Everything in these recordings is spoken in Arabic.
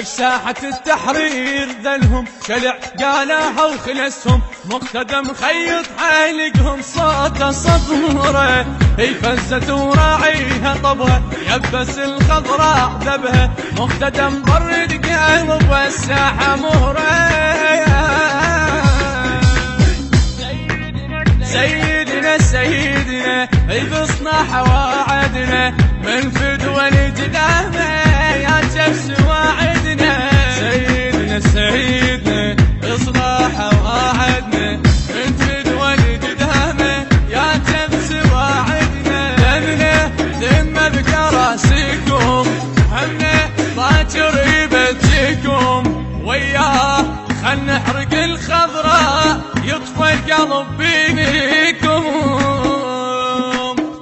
بساحة التحرير ذلهم شلع قالها وخلسهم مقتدى مخيط حالقهم صوت صدوره هي فزت وراعيها طبها يبس الخضراء ذبها مقتدى مبرد قلب والساحة مهره سيدنا سيدنا يبصنا حواعدنا من فدوى الجدامة يا شمس واعدنا سيدنا سيدنا يصنع حواعدنا من فدوى الجدامة يا شمس واعدنا دمنا دم بكراسيكم همنا باكر يبتيكم وياه خل نحرق الخضراء يطفى القلب بينكم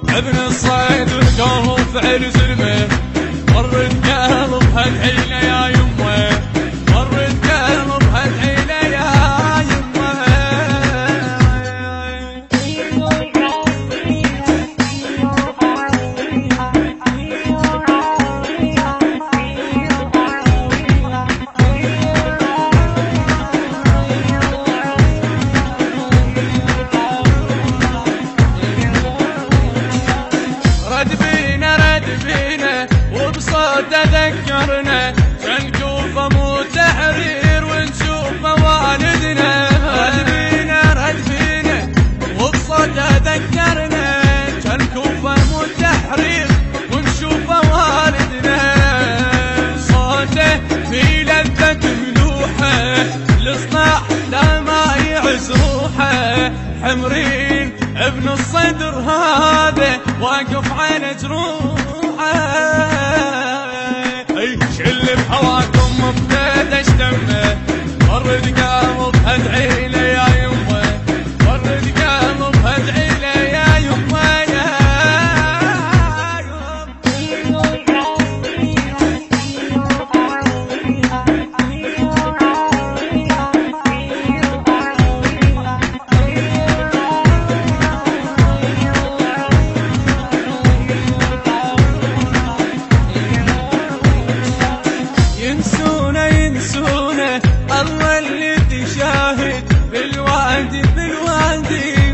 ابن الصيد القلب فعل سلمه مرت قلب هالحيله يا يمه مرت قلب هالحيله يا يمه ردبينا وبصوت تذكرنا كالكوفة مو تحرير ونشوف موالدنا ردبينا وبصوت تذكرنا كالكوفة مو تحرير ونشوف موالدنا صوته في لذة ملوحة الإصلاح لا ما يعز روحه حمرين ابن الصدر هذا واقف على جروحه شل بهواكم مبتدى دمه ورد قلب ادعي له يا يمه ورد قلب ادعي له يا يمه ينسونا الله اللي تشاهد بالوادي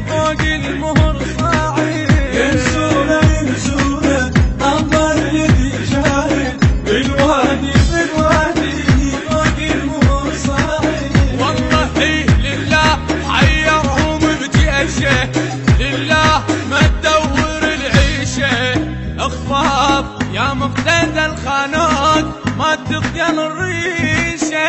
فوق المهر صاعد ينسونا الله اللي تشاهد بالوادي فوق المهر صاعد والله لله حيرهم بجيشه لله ما تدور العيشه اخفاف يا مقتدى الخانات ما تخجل الريشه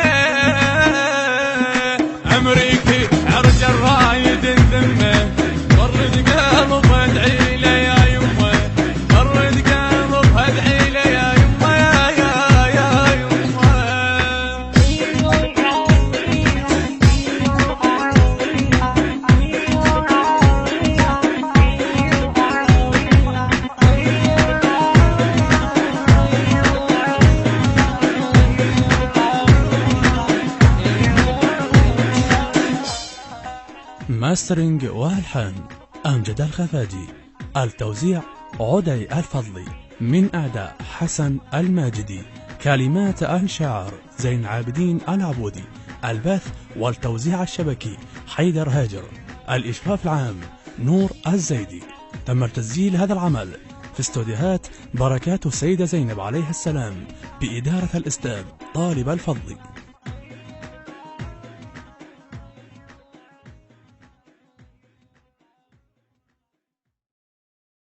امريكي عرج الرايد ذمه ورد قلب ادعي له يا يمه ورد قلب ادعي له يا يمه يا يمه ماسترينج والحان أمجد الخفاجي التوزيع عدي الفضلي من أعداء حسن الماجدي كلمات الشاعر زين عابدين العبودي البث والتوزيع الشبكي حيدر هاجر الإشراف العام نور الزيدي تم تسجيل هذا العمل في استوديوهات بركات السيدة زينب عليها السلام بإدارة الأستاذ طالب الفضلي.